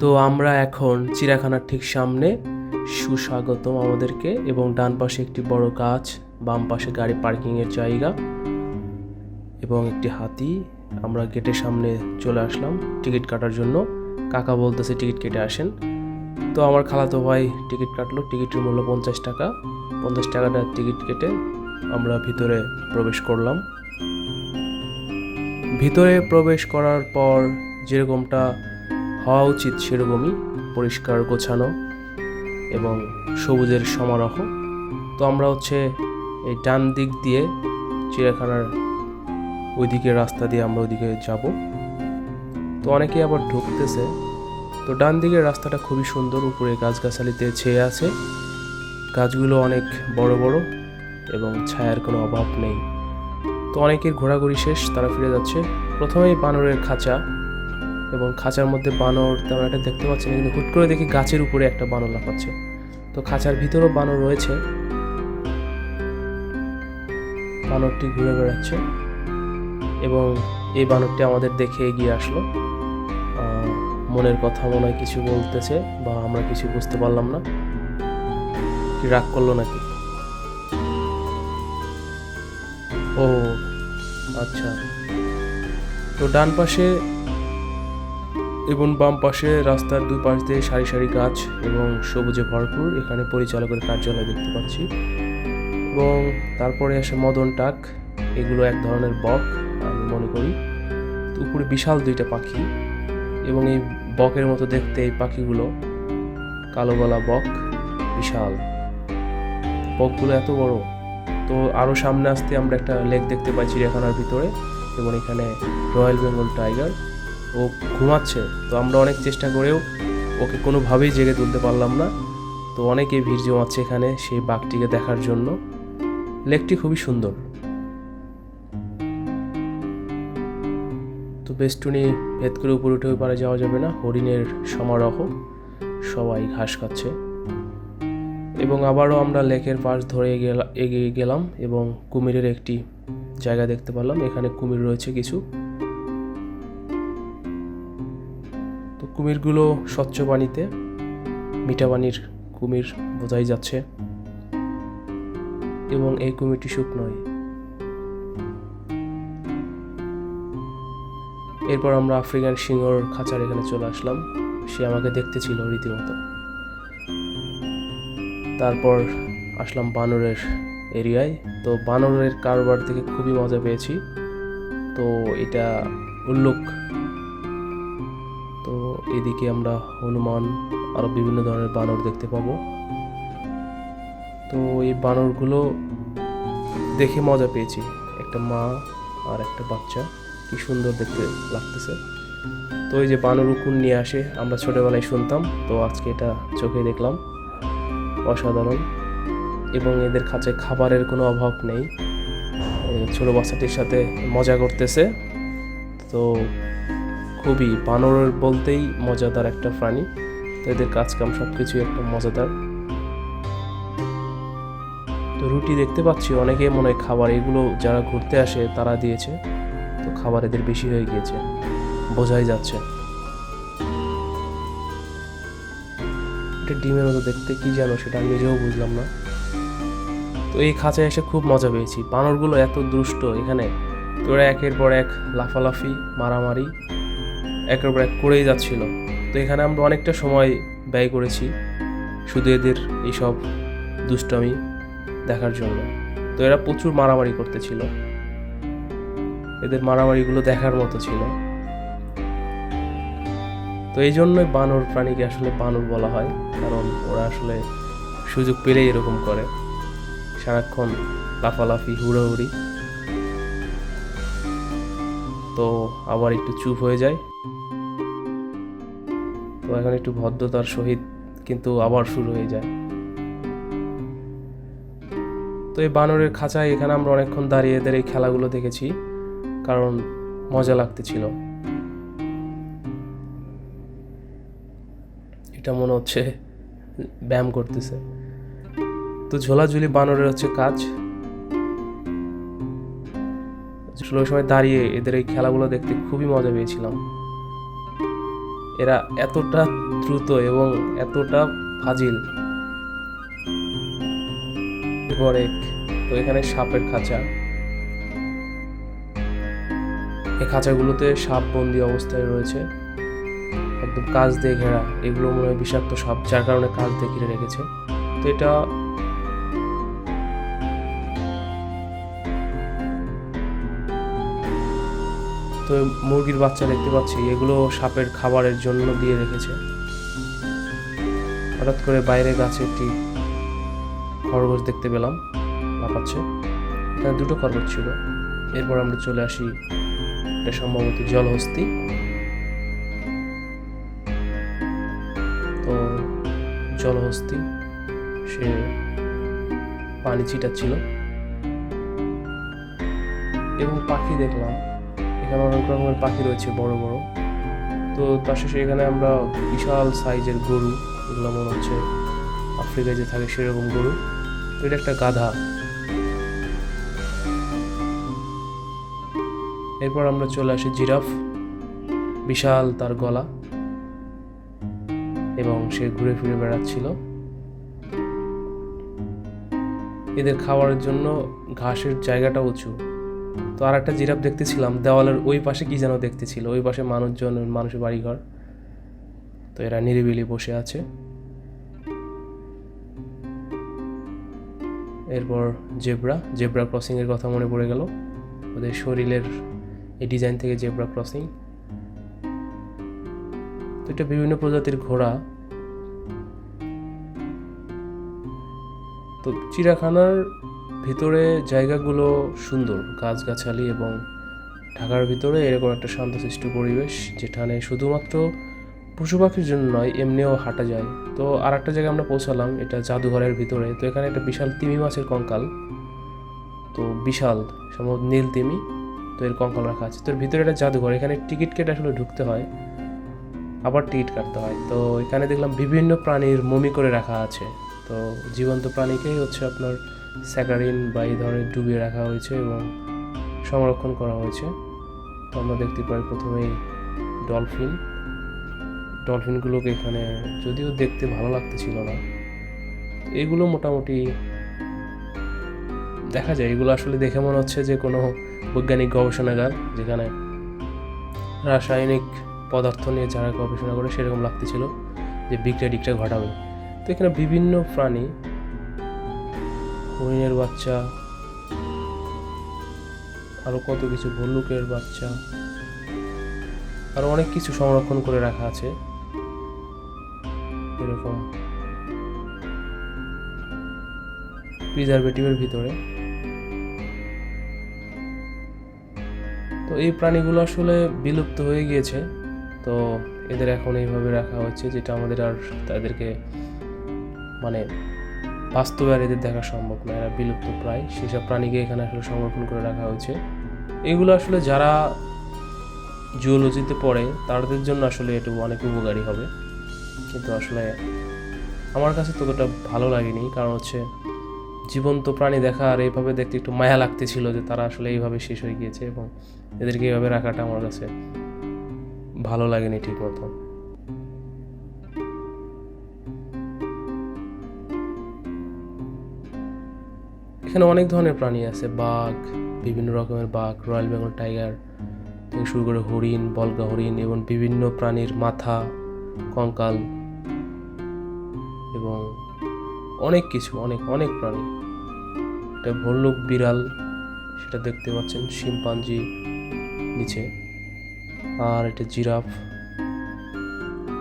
তো আমরা এখন চিড়িয়াখানার ঠিক সামনে। সুস্বাগতম আমাদেরকে, এবং ডান পাশে একটি বড় গাছ, বাম পাশে গাড়ি পার্কিংয়ের জায়গা এবং একটি হাতি। আমরা গেটের সামনে চলে আসলাম টিকিট কাটার জন্য। কাকা বলতেছে টিকিট কেটে আসেন। তো আমার খালাতো ভাই টিকিট কাটলো। টিকিটের মূল্য 50 টাকা। 50 টাকাটা টিকিট কেটে আমরা ভিতরে প্রবেশ করলাম। ভিতরে প্রবেশ করার পর যেরকমটা হওয়া উচিত সেরকমই পরিষ্কার গোছানো এবং সবুজের সমারোহ। তো আমরা এই ডান দিক দিয়ে চিড়িয়াখানার ওইদিকে রাস্তা দিয়ে আমরা ওইদিকে যাব। তো অনেকে আবার ঢুকতেছে। তো ডান দিকের রাস্তাটা খুবই সুন্দর, উপরে গাছগাছালিতে ছেয়ে আছে। গাছগুলো অনেক বড় বড় এবং ছায়ার কোনো অভাব নেই। তো অনেকের ঘোরাঘুরি শেষ, তারা ফিরে যাচ্ছে। প্রথমেই বানরের খাঁচা, এবং খাঁচার মধ্যে বানর তেমন একটা দেখতে পাচ্ছি না, কিন্তু হুট করে দেখি গাছের উপরে একটা বানর লাফাচ্ছে। তো খাঁচার ভিতরেও বানর রয়েছে, বানরটি ঘুরে বেড়াচ্ছে এবং এই বানরটি আমাদের দেখে এগিয়ে আসলো। মনের কথা মনে হয় কিছু বলতেছে, বা আমরা কিছু বুঝতে পারলাম না। কি রাগ করলো নাকি? ও আচ্ছা। তো ডান পাশে এবং বাম পাশে রাস্তার দুই পাশ দিয়ে সারি সারি গাছ এবং সবুজে ভরপুর। এখানে পরিচালকের কার্যালয় দেখতে পাচ্ছি, এবং তারপরে আসে মদন টাক। এগুলো এক ধরনের বক আমি মনে করি। উপরে বিশাল দুইটা পাখি, এবং এই বকের মতো দেখতে এই পাখিগুলো, কালো গলা বক, বিশাল বকগুলো এত বড়। তো আরও সামনে আসতে আমরা একটা লেক দেখতে পাই চিড়িয়াখানার ভিতরে, এবং এখানে রয়্যাল বেঙ্গল টাইগার। ও ঘুমাচ্ছে। তো আমরা অনেক চেষ্টা করেও ওকে কোনোভাবেই জেগে তুলতে পারলাম না। তো অনেকে ভিড় জমাচ্ছে এখানে সেই বাঘটিকে দেখার জন্য। লেকটি খুবই সুন্দর। তো বেষ্টনী ভেদ করে উপরে উঠে পারে যাওয়া যাবে না। হরিণের সমারোহ, সবাই ঘাস খাচ্ছে। এবং আবারও আমরা লেকের পাশ ধরে এগিয়ে গেলাম, এবং কুমিরের একটি জায়গা দেখতে পেলাম। এখানে কুমির রয়েছে কিছু। তো কুমিরগুলো স্বচ্ছ পানিতে, মিঠা পানির কুমির বোঝাই যাচ্ছে, এবং এই কুমিরটি শুকনোই। এরপর আমরা আফ্রিকান সিংহর খাঁচার এখানে চলে আসলাম। সে আমাকে দেখতে ছিল রীতিমতো। তারপর আসলাম বানরের এরিয়ায়। তো বানরের কারবার থেকে খুবই মজা পেয়েছি। তো এটা উল্লুক। তো এদিকে আমরা হনুমান, আরও বিভিন্ন ধরনের বানর দেখতে পাবো। তো এই বানরগুলো দেখে মজা পেয়েছি। একটা মা আর একটা বাচ্চা, কি সুন্দর দেখতে লাগতেছে। তো এই যে বানর উকুন নিয়ে আসে, আমরা ছোটবেলায় শুনতাম, তো আজকে এটা চোখে দেখলাম। অসাধারণ। এবং এদের কাছে খাবারের কোনো অভাব নেই। ছোট বাচ্চাটির সাথে মজা করতেছে। তো খুবই, বানর বলতেই মজাদার একটা প্রাণী। তো এদের কাজকাম সব কিছুই একটা মজাদার। তো রুটি দেখতে পাচ্ছি, অনেকে মনে হয় খাবার, এগুলো যারা ঘুরতে আসে তারা দিয়েছে। তো খাবার এদের বেশি হয়ে গিয়েছে, বোঝাই যাচ্ছে। এটা ডিমের মতো দেখতে, কি জানো সেটা আমি নিজেও বুঝলাম না। তো এই খাঁচায় এসে খুব মজা পেয়েছি। বানরগুলো এত দুষ্ট এখানে। তো ওরা একের পর এক লাফালাফি, মারামারি একের পর এক করেই যাচ্ছিল। তো এখানে আমরা অনেকটা সময় ব্যয় করেছি শুধু এদের এইসব দুষ্টামি দেখার জন্য। তো এরা প্রচুর মারামারি করতেছিল। এদের মারামারিগুলো দেখার মতো ছিল। তো এই জন্যই বানর প্রাণীকে আসলে বানর বলা হয়, কারণ ওরা আসলে সুযোগ পেলেই এরকম করে, সারাক্ষণ লাফালাফি, হুড়োহুড়ি। তো আবার একটু চুপ হয়ে যায়। তো এখন একটু ভদ্রতার সহিত কিন্তু আবার শুরু হয়ে যায়। তো এই বানরের খাঁচায় এখানে আমরা অনেকক্ষণ দাঁড়িয়ে এদের এই খেলাগুলো দেখেছি, কারণ মজা লাগতেছিল। এটা মনে হচ্ছে ব্যায়াম করতেছে। তো ঝোলাঝুলি বানরের কাজ। ওই সময় দাঁড়িয়ে এদের এই খেলাগুলো দেখতে খুবই মজা পেয়েছিলাম। এরা এতটা দ্রুত এবং এতটা ফাজিল। তো এখানে সাপের খাঁচা, এই খাঁচাগুলোতে সাপ বন্দি অবস্থায় রয়েছে, একদম কাঁচ দিয়ে ঘেরা। এগুলো মনে হয় বিষাক্ত সাপ, যার কারণে কাঁচ দিয়ে ঘিরে রেখেছে। তো এটা তো মুরগির বাচ্চা দেখতে পাচ্ছি, এগুলো সাপের খাবারের জন্য দিয়ে রেখেছে। হঠাৎ করে বাইরে গাছে একটি খরগোশ দেখতে পেলাম, লাফাচ্ছে। এখানে দুটো খরগোশ ছিল। এরপর আমরা চলে আসি, এটা সম্ভবত জলহস্তি। তো জলহস্তি সে পানি ছিটাচ্ছিল এবং পাখি দেখলাম। এখানে অনেক রকমের পাখি রয়েছে, বড় বড়। তো তার শেষে এখানে আমরা বিশাল সাইজের গরু, এগুলো মনে হচ্ছে আফ্রিকায় যে থাকে সেরকম গরু। তো এটা একটা গাধা। এরপর আমরা চলে আসি জিরাফ, বিশাল তার গলা এবং সে ঘুরে ফিরে বেড়াচ্ছিল। এদের খাওয়ার জন্য ঘাসের জায়গাটা উঁচু। তো আর একটা জিরাফ দেখতেছিলাম, দেওয়ালের ওই পাশে কি যেন দেখতেছিল, ওই পাশে মানুষের বাড়িঘর। তো এরা নিরিবিলি বসে আছে। এরপর জেব্রা ক্রসিং এর কথা মনে পড়ে গেল, ওদের শরীরের এই ডিজাইন থেকে জেব্রা ক্রসিং। তো এটা বিভিন্ন প্রজাতির ঘোড়া। তো চিড়িয়াখানার ভিতরে জায়গাগুলো সুন্দর, গাছগাছালি, এবং ঢাকার ভিতরে এরকম একটা শান্তশিষ্ট পরিবেশ, যেখানে শুধুমাত্র পশু পাখির জন্য নয়, এমনিও হাঁটা যায়। তো আর একটা জায়গায় আমরা পৌঁছালাম, এটা জাদুঘরের ভিতরে। তো এখানে একটা বিশাল তিমি মাছের কঙ্কাল, তো বিশাল, সম্ভবত নীল তিমি। তো এর কঙ্কাল রাখা আছে। তো এর ভিতরে একটা জাদুঘর, এখানে টিকিট কেটে আসলে ঢুকতে হয়, আবার টিকিট কাটতে হয়। তো এখানে দেখলাম বিভিন্ন প্রাণীর মমি করে রাখা আছে। তো জীবন্ত প্রাণীকেই হচ্ছে আপনার স্যাকারিন বা এই ধরনের ডুবিয়ে রাখা হয়েছে এবং সংরক্ষণ করা হয়েছে। তো আমরা দেখতে পাই প্রথমেই ডলফিনগুলোকে এখানে, যদিও দেখতে ভালো লাগতেছিল না। এগুলো মোটামুটি দেখা যায়, এগুলো আসলে দেখে মনে হচ্ছে যে কোনো বৈজ্ঞানিক গবেষণাগার, যেখানে রাসায়নিক পদার্থ নিয়ে যারা গবেষণা করে সেরকম লাগতেছিল, যে বিক্রিয়া ঘটাবে। তো এখানে বিভিন্ন প্রাণী, হরিণের বাচ্চা, আরো কত কিছু, ভল্লুকের বাচ্চা, আরো অনেক কিছু সংরক্ষণ করে রাখা আছে এরকম প্রিজারভেটিভের ভিতরে। তো এই প্রাণীগুলো আসলে বিলুপ্ত হয়ে গিয়েছে। তো এদের এখন এইভাবে রাখা হচ্ছে, যেটা আমাদের আর তাদেরকে মানে বাস্তবে আর এদের দেখা সম্ভব না, এরা বিলুপ্ত প্রায়। সেসব প্রাণীকে এখানে আসলে সংরক্ষণ করে রাখা হয়েছে। এগুলো আসলে যারা জুওলজিতে পড়ে তাদের জন্য আসলে এটা অনেক উপকারী হবে, কিন্তু আসলে আমার কাছে ততটা ভালো লাগেনি। কারণ হচ্ছে জীবন্ত প্রাণী দেখা আর এইভাবে দেখতে একটু মায়া লাগতেছিল, যে তারা আসলে এইভাবে শেষ হয়ে গিয়েছে, এবং এদেরকে এইভাবে রাখাটা আমার কাছে ভালো লাগেনি ঠিক মতো। এখানে অনেক ধরনের প্রাণী আছে, বাঘ, বিভিন্ন রকমের বাঘ, রয়্যাল বেঙ্গল টাইগার থেকে শুরু করে হরিণ, বলগা হরিণ, এবং বিভিন্ন প্রাণীর মাথা, কঙ্কাল, এবং অনেক কিছু, অনেক প্রাণী। এটা ভল্লুক, বিড়াল, সেটা দেখতে পাচ্ছেন, শিম্পাঞ্জি নিচে, আর এটা জিরাফ।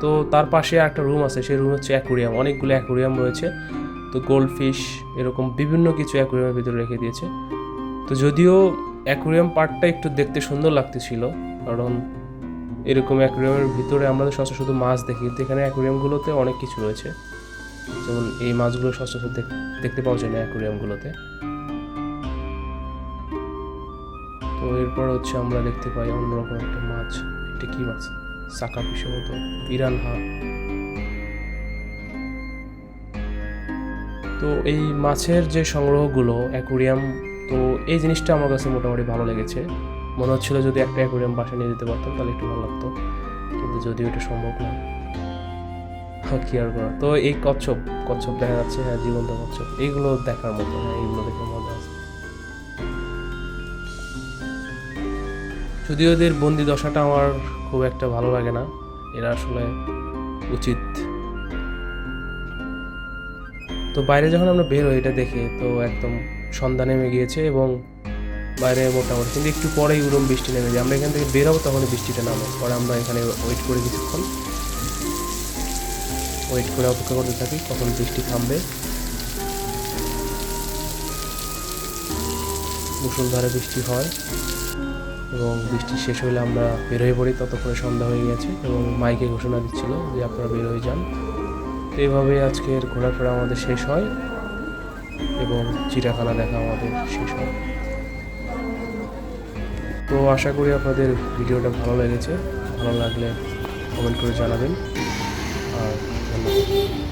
তো তার পাশে একটা রুম আছে, সেই রুম হচ্ছে অ্যাকুরিয়াম, অনেকগুলো অ্যাকুরিয়াম রয়েছে। তো গোল্ডফিশ, এরকম বিভিন্ন কিছু অ্যাকুরিয়ামের ভিতরে রেখে দিয়েছে। তো যদিও অ্যাকুরিয়াম পার্টটা একটু দেখতে সুন্দর লাগতেছিল, কারণ এরকম অ্যাকুরিয়ামের ভিতরে আমরা সচরাচর শুধু মাছ দেখি, কিন্তু এখানে অ্যাকুরিয়ামগুলোতে অনেক কিছু রয়েছে, যেমন এই মাছগুলো সচরাচর দেখতে পাওয়া যায় না অ্যাকুরিয়ামগুলোতে। তো এরপর হচ্ছে আমরা দেখতে পাই অন্যরকম একটা মাছ, এটা কি মাছ, সাকা পিসের মতো, পিরানহা। তো এই মাছের যে সংগ্রহগুলো অ্যাকুরিয়াম, তো এই জিনিসটা আমার কাছে মোটামুটি ভালো লেগেছে। মনে হচ্ছিল যদি একটা অ্যাকুরিয়াম বাসায় নিয়ে যেতে পারতাম তাহলে একটু ভালো লাগতো, কিন্তু যদিও এটা সম্ভব না। কি আর করা। তো এই কচ্ছপ কচ্ছপ দেখা যাচ্ছে, হ্যাঁ জীবন্ত কচ্ছপ, এইগুলো দেখার মতো, হ্যাঁ এইগুলো দেখে মজা আছে। যদিও এদের বন্দি দশাটা আমার খুব একটা ভালো লাগে না, এরা আসলে উচিত। তো বাইরে যখন আমরা বের হই এটা দেখে, তো একদম সন্ধ্যা নেমে গিয়েছে এবং বাইরে মোটামুটি, কিন্তু একটু পরেই উরম বৃষ্টি নেমে যায়। আমরা এখান থেকে বের হবো তখনই বৃষ্টিটা নামে, পরে আমরা এখানে ওয়েট করে কিছুক্ষণ অপেক্ষা করতে থাকি কখন বৃষ্টি থামবে। মুষলধারে বৃষ্টি হয় এবং বৃষ্টি শেষ হলে আমরা বের হয়ে পড়ি, ততক্ষণে সন্ধ্যা হয়ে গেছে এবং মাইকে ঘোষণা দিচ্ছিল যে আপনারা বের হয়ে যান। তো এইভাবেই আজকের ঘোরাফেরা আমাদের শেষ হয় এবং চিড়িয়াখানা দেখা আমাদের শেষ হয়। তো আশা করি আপনাদের ভিডিওটা ভালো লেগেছে, ভালো লাগলে কমেন্ট করে জানাবেন। আর ধন্যবাদ।